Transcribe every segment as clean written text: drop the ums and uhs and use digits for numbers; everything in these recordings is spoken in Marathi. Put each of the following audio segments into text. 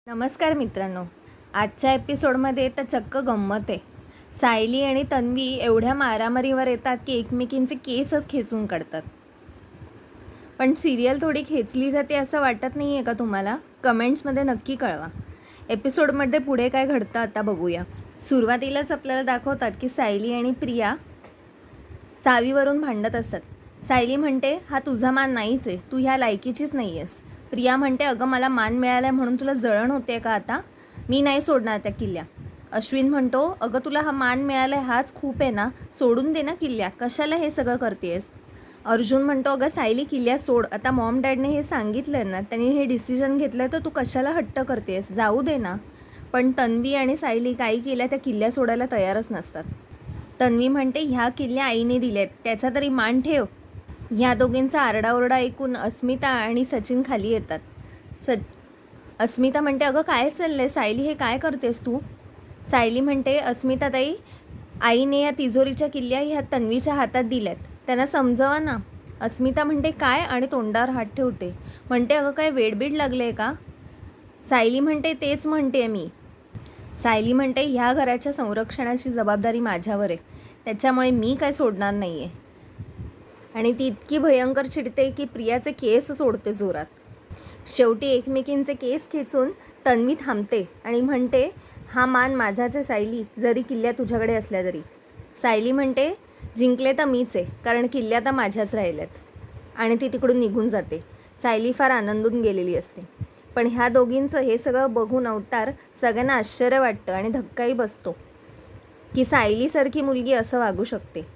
नमस्कार मित्रांनो, आजच्या एपिसोडमध्ये तर चक्क गंमत आहे. सायली आणि तन्वी एवढ्या मारामारीवर येतात की एकमेकींचे केसच खेचून काढतात. पण सिरियल थोडी खेचली जाते असं वाटत नाही आहे का तुम्हाला? कमेंट्समध्ये नक्की कळवा. एपिसोडमध्ये पुढे काय घडतं आता बघूया. सुरुवातीलाच आपल्याला दाखवतात की सायली आणि प्रिया चावीवरून भांडत असतात. सायली म्हणते, हा तुझा मान नाहीच आहे, तू ह्या लायकीचीच नाही आहेस. प्रिया म्हणते, अगं मला मान मिळाला आहे म्हणून तुला जळण होते का आता? मी नाही सोडणार त्या किल्ल्या. अश्विन म्हणतो, अगं तुला हा मान मिळाला आहे हाच खूप आहे ना, सोडून दे ना किल्ल्या, कशाला हे सगळं करतेस? अर्जुन म्हणतो, अगं सायली किल्ल्या सोड, आता मॉम डॅडने हे सांगितलं ना, त्यांनी हे डिसिजन घेतलं तर तू कशाला हट्ट करतेस, जाऊ दे ना. पण तन्वी आणि सायली काही केल्या त्या किल्ल्या सोडायला तयारच नसतात. तन्वी म्हणते, ह्या किल्ल्या आईने दिल्यात, त्याचा तरी मान ठेव. ह्या दोघींचा आरडाओरडा ऐकून अस्मिता आणि सचिन खाली येतात. अस्मिता म्हणते, अगं काय चाललंय सायली, हे काय करतेस तू? सायली म्हणते, अस्मिता ताई, आईने या तिजोरीच्या किल्ल्या ह्या तन्वीच्या हातात दिल्यात, त्यांना समजवा ना. अस्मिता म्हणते, काय, आणि तोंडावर हात ठेवते. म्हणते, अगं काय वेडबीड लागले का? सायली म्हणते, तेच म्हणते मी. सायली म्हणते, ह्या घराच्या संरक्षणाची जबाबदारी माझ्यावर आहे, त्याच्यामुळे मी काय सोडणार नाही आहे. आणि ती इतकी भयंकर चिडते की प्रियाचे केस सोडते जोरात. शेवटी एकमेकींचे केस खेचून तन्वी थांबते आणि म्हणते, हा मान माझाच आहे सायली, जरी किल्ल्या तुझ्याकडे असल्या तरी. सायली म्हणते, जिंकले तर मीच आहे, कारण किल्ल्या तर माझ्याच राहिल्यात. आणि ती तिकडून निघून जाते. सायली फार आनंदून गेलेली असते. पण ह्या दोघींचं हे सगळं बघून अवतार सगळ्यांना आश्चर्य वाटतं आणि धक्काही बसतो की सायलीसारखी मुलगी असं वागू शकते.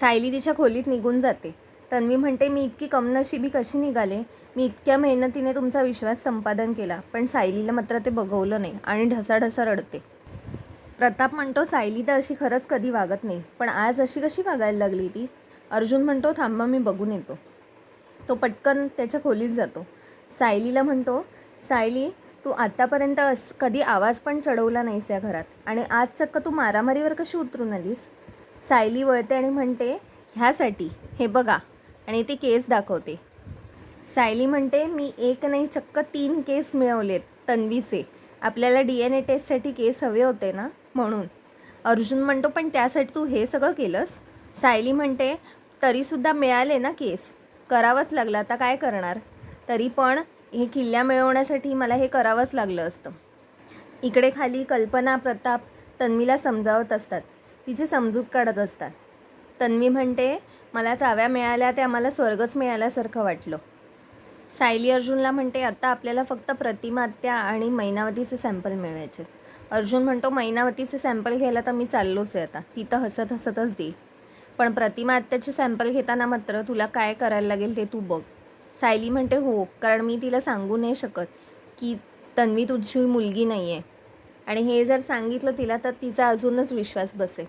सायली तिच्या खोलीत निघून जाते. तन्वी म्हणते, मी इतकी कमनशिबी कशी निघाले, मी इतक्या मेहनतीने तुमचा विश्वास संपादन केला, पण सायलीला मात्र ते बघवलं नाही आणि ढसाढसा रडते. प्रताप म्हणतो, सायली तर अशी खरंच कधी वागत नाही, पण आज अशी कशी वागायला लागली ती? अर्जुन म्हणतो, थांबा मी बघून येतो. तो पटकन त्याच्या खोलीत जातो. सायलीला म्हणतो, सायली, तू आत्तापर्यंत कधी आवाज पण चढवला नाहीस या घरात, आणि आज चक्क तू मारामारीवर कशी उतरून आलीस? सायली वळते आणि म्हणते, ह्यासाठी, हे बघा, आणि ती केस दाखवते. सायली म्हणते, मी एक नाही चक्क 3 केस मिळवलेत तन्वीचे, आपल्याला DNA टेस्टसाठी केस हवे होते ना, म्हणून. अर्जुन म्हणतो, पण त्यासाठी तू हे सगळं केलंस? सायली म्हणते, तरीसुद्धा मिळाले ना केस, करावंच लागलं, आता काय करणार? तरी पण हे किल्ल्या मिळवण्यासाठी मला हे करावंच लागलं असतं. इकडे खाली कल्पना, प्रताप तन्वीला समजावत असतात, तिची समजूत काढत असतात. तन्वी म्हणते, मला चाव्या मिळाल्या ते आम्हाला स्वर्गच मिळाल्यासारखं वाटलं. सायली अर्जुनला म्हणते, आता आपल्याला फक्त प्रतिमा आत्या आणि मैनावतीचे सॅम्पल मिळवायचे. अर्जुन म्हणतो, मैनावतीचे सॅम्पल घ्यायला तर मी चाललोच आहे आता, ती तर हसत हसतच देईल, पण प्रतिमा आत्याचे सॅम्पल घेताना मात्र तुला काय करायला लागेल ते तू बघ. सायली म्हणते, हो, कारण मी तिला सांगू नाही शकत की तन्वी तुझी मुलगी नाही आहे, आणि हे जर सांगितलं तिला तर तिचा अजूनच विश्वास बसेल,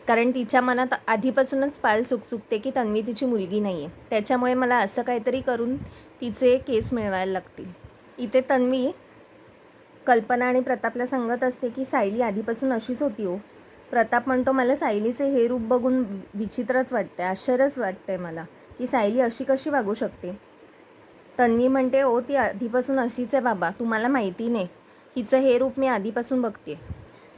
कारण तिच्या मनात आधीपासूनच पाल चुकचुकते की तन्वी तिची मुलगी नाही आहे, त्याच्यामुळे मला असं काहीतरी करून तिचे केस मिळवायला लागतील. इथे तन्वी कल्पना आणि प्रतापला सांगत असते की सायली आधीपासून अशीच होती हो. प्रताप म्हणतो, मला सायलीचे हे रूप बघून विचित्रच वाटते, आश्चर्यच वाटतंय मला की सायली अशी कशी वागू शकते. तन्वी म्हणते, ओ ती आधीपासून अशीच आहे बाबा, तुम्हाला माहिती नाही, हिचं हे रूप मी आधीपासून बघते.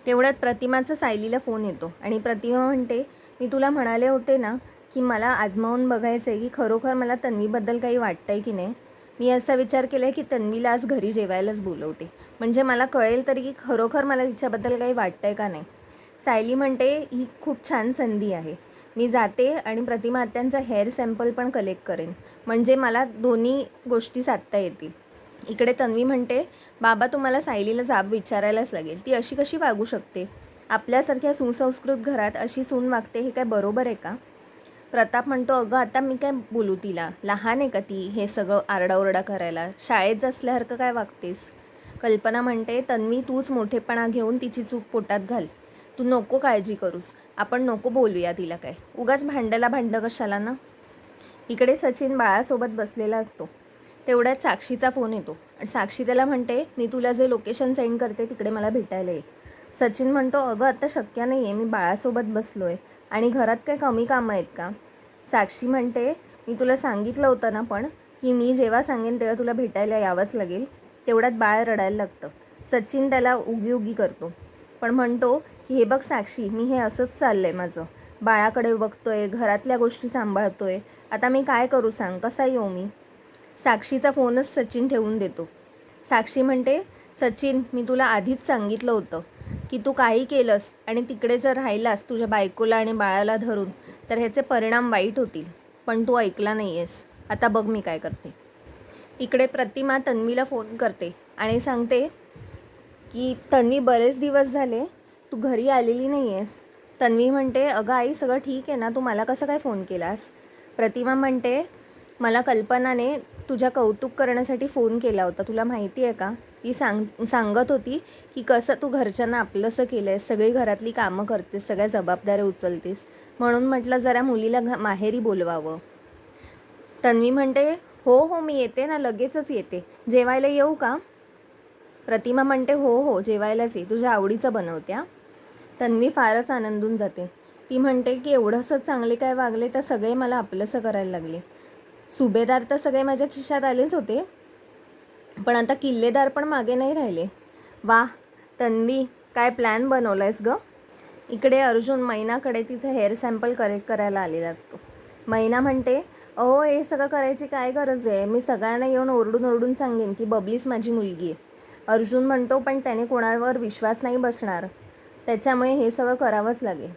तेवढ्यात प्रतिमाचा सायलीला फोन येतो आणि प्रतिमा म्हणते, मी तुला म्हणाले होते ना की मला आजमावून बघायचं आहे की खरोखर मला तन्वीबद्दल काही वाटतं आहे की नाही. मी असा विचार केला आहे की तन्वीला आज घरी जेवायलाच बोलवते, म्हणजे मला कळेल तरी की खरोखर मला तिच्याबद्दल काही वाटतं आहे का नाही. सायली म्हणते, ही खूप छान संधी आहे, मी जाते आणि प्रतिमा आत्यांचा हेअर सॅम्पल पण कलेक्ट करेन, म्हणजे मला दोन्ही गोष्टी साधता येतील. इकडे तन्वी म्हणते, बाबा तुम्हाला सायलीला जाब विचारायलाच लागेल, ती अशी कशी वागू शकते, आपल्यासारख्या सुसंस्कृत घरात अशी सून वागते, हे काय बरोबर आहे का? प्रताप म्हणतो, अगं आता मी काय बोलू तिला, लहान आहे का ती हे सगळं आरडाओरडा करायला, शाळेत असल्यासारखं काय वागतेस? कल्पना म्हणते, तन्वी तूच मोठेपणा घेऊन तिची चूक पोटात घाल, तू नको काळजी करूस, आपण नको बोलूया तिला, काय उगाच भांडं कशाला ना. इकडे सचिन बाळासोबत बसलेला असतो. तेवढ्यात साक्षीचा फोन येतो आणि साक्षी त्याला म्हणते, मी तुला जे लोकेशन सेंड करते तिकडे मला भेटायला ये. सचिन म्हणतो, अगं आता शक्य नाही आहे, मी बाळासोबत बसलो आहे आणि घरात काय कमी कामं आहेत का? साक्षी म्हणते, मी तुला सांगितलं होतं ना पण की मी जेव्हा सांगेन तेव्हा तुला भेटायला यावंच लागेल. तेवढ्यात बाळ रडायला लागतं. सचिन त्याला उगी उगी करतो, पण म्हणतो की हे बघ साक्षी, मी हे असंच चाललं आहे माझं. बाळाकडे बघतोय, घरातल्या गोष्टी सांभाळतोय, आता मी काय करू सांग, कसा येऊ मी? साक्षीचा फोनच सचिन ठेवून देतो. साक्षी म्हणते, सचिन, मी तुला आधीच सांगितलं होतं की तू काही केलंस आणि तिकडे जर राहिलास तुझ्या बायकोला आणि बाळाला धरून तर ह्याचे परिणाम वाईट होतील, पण तू ऐकला नाही आहेस. आता बघ मी काय करते. इकडे प्रतिमा तन्वीला फोन करते आणि सांगते की तन्वी, बरेच दिवस झाले तू घरी आलेली नाही आहेस. तन्वी म्हणते, अगं आई, सगळं ठीक आहे ना, तू मला कसं काय फोन केलास? प्रतिमा म्हणते, मला कल्पनाने तुझ्या कौतुक करण्यासाठी फोन केला होता, तुला माहिती आहे का? ती सांगत होती की कसं तू घरच्यांना आपलंसं केलं आहेस, सगळी घरातली कामं करतेस, सगळ्या जबाबदाऱ्या उचलतेस, म्हणून म्हटलं जरा मुलीला माहेरी बोलवावं. तन्वी म्हणते, हो हो, मी येते ना, लगेचच येते. जेवायला येऊ का? प्रतिमा म्हणते, हो हो, जेवायलाच ये, तुझ्या आवडीचं बनवत्या. तन्वी फारच आनंदून जाते. ती म्हणते की एवढंसं चांगले काय वागले तर सगळे मला आपलंसं करायला लागले. सुभेदार तर सगळे माझ्या खिशात आलेच होते, पण आता किल्लेदार पण मागे नाही राहिले. वा तन्वी, काय प्लॅन बनवला आहेस गं? इकडे अर्जुन मैनाकडे तिचं हेअर सॅम्पल करायला आलेला असतो. मैना म्हणते, अहो, हे सगळं करायची काय गरज आहे? मी सगळ्यांना येऊन ओरडून ओरडून सांगेन की बबलीच माझी मुलगी आहे. अर्जुन म्हणतो, पण त्याने कोणावर विश्वास नाही बसणार, त्याच्यामुळे हे सगळं करावंच लागेल.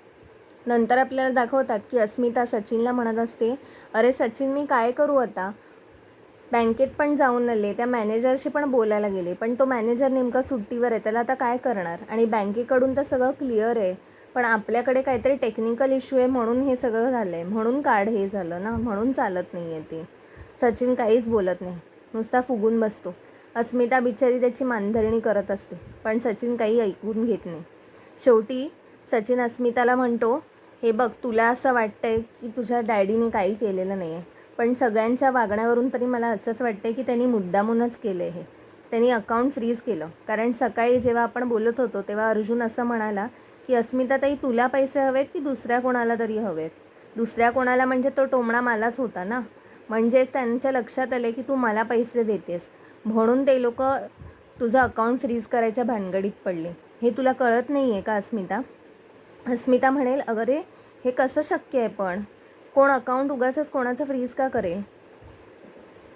नंतर आपल्याला दाखवतात की अस्मिता सचिनला म्हणत असते, अरे सचिन, मी काय करू आता? बँकेत पण जाऊन आले, त्या मॅनेजरशी पण बोलायला गेले, पण तो मॅनेजर नेमका सुट्टीवर आहे, त्याला आता काय करणार? आणि बँकेकडून तर सगळं क्लिअर आहे, पण आपल्याकडे काहीतरी टेक्निकल इश्यू आहे म्हणून हे सगळं झालं आहे, म्हणून कार्ड हे झालं ना, म्हणून चालत नाही आहे ते. सचिन काहीच बोलत नाही, नुसता फुगून बसतो. अस्मिता बिचारी त्याची मानधरणी करत असते, पण सचिन काही ऐकून घेत नाही. शेवटी सचिन अस्मिताला म्हणतो, हे बघ, तुला असं वाटतंय की तुझ्या डॅडीने काही केलेलं नाही आहे, पण सगळ्यांच्या वागण्यावरून तरी मला असंच वाटतं की त्यांनी मुद्दामूनच केलं आहे. त्यांनी अकाउंट फ्रीज केलं, कारण सकाळी जेव्हा आपण बोलत होतो तेव्हा अर्जुन असं म्हणाला की अस्मिताताई, तुला पैसे हवेत की दुसऱ्या कोणाला तरी हवेत? दुसऱ्या कोणाला म्हणजे तो टोमणा मलाच होता ना. म्हणजेच त्यांच्या लक्षात आले की तू मला पैसे देतेस, म्हणून ते लोक तुझं अकाउंट फ्रीज करायच्या भानगडीत पडले. हे तुला कळत नाही आहे का अस्मिता? अस्मिता म्हणेल, अरे हे कसं शक्य आहे? पण कोण अकाउंट उगाचच कोणाचं फ्रीज का करेल?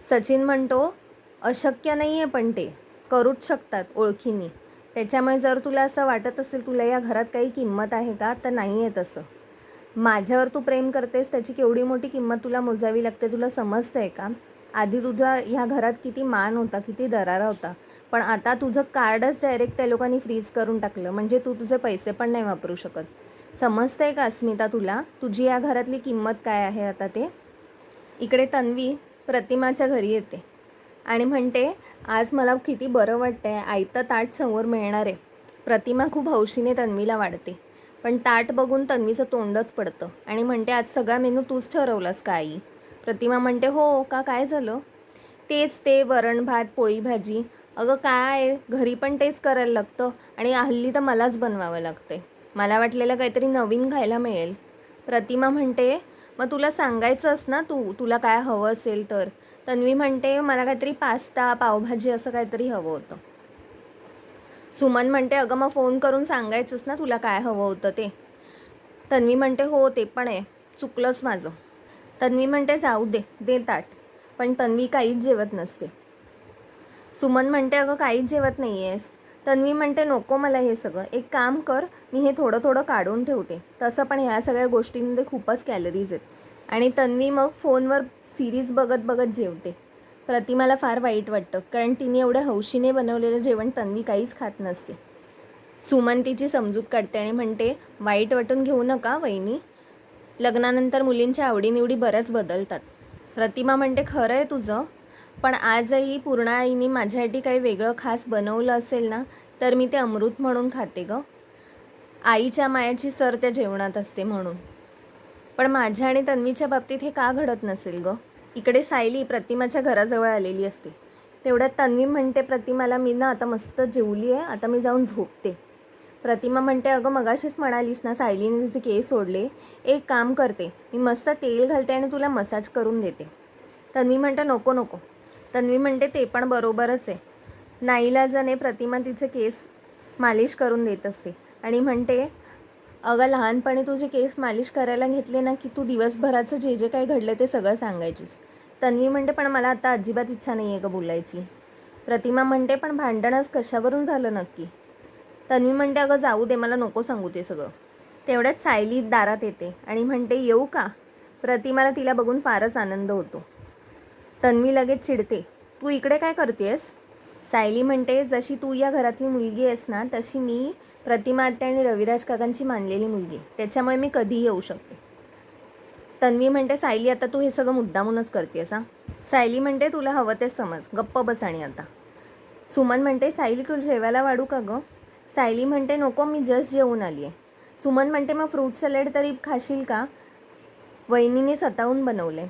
सचिन म्हणतो, अशक्य नाही आहे, पण ते करूच शकतात ओळखीने. त्याच्यामुळे जर तुला असं वाटत असेल तुला या घरात काही किंमत आहे का, तर नाही आहे तसं. माझ्यावर तू प्रेम करतेस त्याची केवढी मोठी किंमत तुला मोजावी लागते, तुला समजतं आहे का? आधी तुझा ह्या घरात किती मान होता, किती दरारा होता, पण आता तुझं कार्डच डायरेक्ट त्या लोकांनी फ्रीज करून टाकलं, म्हणजे तू तुझे पैसे पण नाही वापरू शकत. समजतं आहे का अस्मिता तुला, तुझी या घरातली किंमत काय आहे आता ते? इकडे तन्वी प्रतिमाच्या घरी येते आणि म्हणते, आज मला किती बरं वाटतं आहे, आयतं ताट समोर मिळणार आहे. प्रतिमा खूप हौशीने तन्वीला वाढते, पण ताट बघून तन्वीचं तोंडच पडतं आणि म्हणते, आज सगळा मेनू तूच ठरवलास का आई? प्रतिमा म्हणते, हो का, काय झालं? तेच ते वरण भात पोळी भाजी. अगं काय, घरी पण तेच करायला लागतं आणि हल्ली तर मलाच बनवावं लागते. मला वाटलेलं काहीतरी नवीन खायला मिळेल. प्रतिमा म्हणते, मग तुला सांगायचंस ना, तुला काय हवं असेल तर. तन्वी म्हणते, मला काहीतरी पास्ता पावभाजी असं काहीतरी हवं होतं. सुमन म्हणते, अगं मग फोन करून सांगायचंच ना तुला काय हवं होतं ते. तन्वी म्हणते, हो ते पण आहे, चुकलंच माझं. तन्वी म्हणते, जाऊ दे, दे ताट. पण तन्वी काहीच जेवत नसते. सुमन म्हणते, अगं काहीच जेवत नाही आहेस. तन्वी म्हणते, नको मला हे सगळं, एक काम कर, मी हे थोडं थोडं काढून ठेवते, तसं पण ह्या सगळ्या गोष्टींमध्ये खूपच कॅलरीज आहेत. आणि तन्वी मग फोनवर सिरीज बघत बघत जेवते. प्रतिमाला फार वाईट वाटतं, कारण तिने एवढ्या हौशीने बनवलेलं जेवण तन्वी काहीच खात नसते. सुमन तिची समजूत काढते आणि म्हणते, वाईट वाटून घेऊ नका वहिनी, लग्नानंतर मुलींच्या आवडीनिवडी बऱ्याच बदलतात. प्रतिमा म्हणते, खरं आहे तुझं, पण आजही पूर्णा आईने माझ्यासाठी काही वेगळं खास बनवलं असेल ना, तर मी ते अमृत म्हणून खाते गं. आईच्या मायाची सर त्या जेवणात असते म्हणून. पण माझ्या आणि तन्वीच्या बाबतीत हे का घडत नसेल गं? इकडे सायली प्रतिमाच्या घराजवळ आलेली असते. तेवढ्यात तन्वी म्हणते प्रतिमाला, मी ना आता मस्त जेवली आहे, आता मी जाऊन झोपते. प्रतिमा म्हणते, अगं मगाशीच म्हणालीस ना सायलीने तुझे केस सोडले, एक काम करते, मी मस्त तेल घालते आणि तुला मसाज करून देते. तन्वी म्हणते, नको नको. तन्वी म्हणते, ते पण बरोबरच आहे, नाईलाजाने प्रतिमा तिचे केस मालिश करून देत असते आणि म्हणते, अगं लहानपणी तुझे केस मालिश करायला घेतले ना की तू दिवसभराचं जे जे काही घडलं ते सगळं सांगायचीस. तन्वी म्हणते, पण मला आता अजिबात इच्छा नाही आहे गं बोलायची. प्रतिमा म्हणते, पण भांडणच कशावरून झालं नक्की? तन्वी म्हणते, अगं जाऊ दे, मला नको सांगू ते सगळं. तेवढ्यात सायली दारात येते आणि म्हणते, येऊ का? प्रतिमाला तिला बघून फारच आनंद होतो. तन्वी लगेच चिडते, तू इकडे काय करतेस? सायली म्हणते, जशी तू या घरातली मुलगी आहेस ना तशी मी प्रतिमा आत्या आणि रविराज काकांची मानलेली मुलगी, त्याच्यामुळे मी कधीही येऊ शकते. तन्वी म्हणते, सायली आता तू हे सगळं मुद्दामूनच करतेस हां. सायली म्हणते, तुला हवं तेच समज, गप्प बस. आणि आता सुमन म्हणते, सायली तुला जेवायला वाढू का गं? सायली म्हणते, नको, मी जस्ट जेवून आली आहे. सुमन म्हणते, मग फ्रूट सॅलड तरी खाशील का? वहिनीने स्वतःहून बनवले.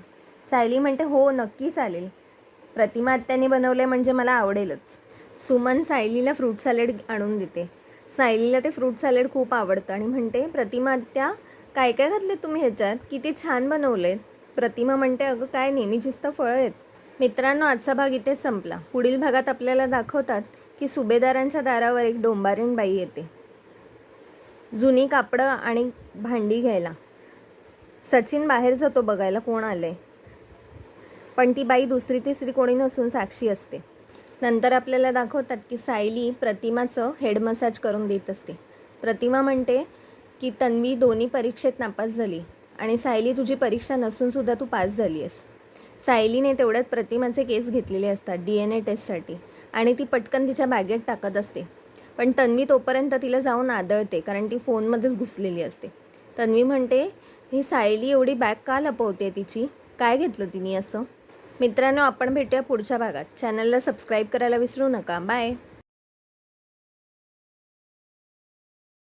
सायली म्हणते, हो नक्की चालेल, प्रतिमा आत्याने बनवले म्हणजे मला आवडेलच. सुमन सायलीला फ्रूट सॅलड आणून देते. सायलीला ते फ्रूट सॅलड खूप आवडतं आणि म्हणते, प्रतिमा आत्या काय काय घातले तुम्ही ह्याच्यात, किती छान बनवले. प्रतिमा म्हणते, अगं काय नेहमीचीच तर फळं आहेत. मित्रांनो, आजचा भाग इथेच संपला. पुढील भागात आपल्याला दाखवतात की सुभेदारांच्या दारावर एक डोंबारीण बाई येते जुनी कापडं आणि भांडी घ्यायला. सचिन बाहेर जातो बघायला कोण आलंय, पण ती बाई दुसरी तिसरी कोणी नसून साक्षी असते. नंतर आपल्याला दाखवतात की सायली प्रतिमाचं हेड मसाज करून देत असते. प्रतिमा म्हणते की तन्वी दोन्ही परीक्षेत नापास झाली आणि सायली तुझी परीक्षा नसूनसुद्धा तू पास झाली आहेस. सायलीने तेवढ्यात प्रतिमाचे केस घेतलेले असतात DNA टेस्टसाठी आणि ती पटकन तिच्या बॅगेत टाकत असते. पण तन्वी तोपर्यंत तिला जाऊन आदळते कारण ती फोनमध्येच घुसलेली असते. तन्वी म्हणते, ही सायली एवढी बॅग का लपवते तिची, काय घेतलं तिने असं? मित्रांनो, आपण भेटूया पुढच्या भागात. चॅनलला सबस्क्राईब करायला विसरू नका. बाय.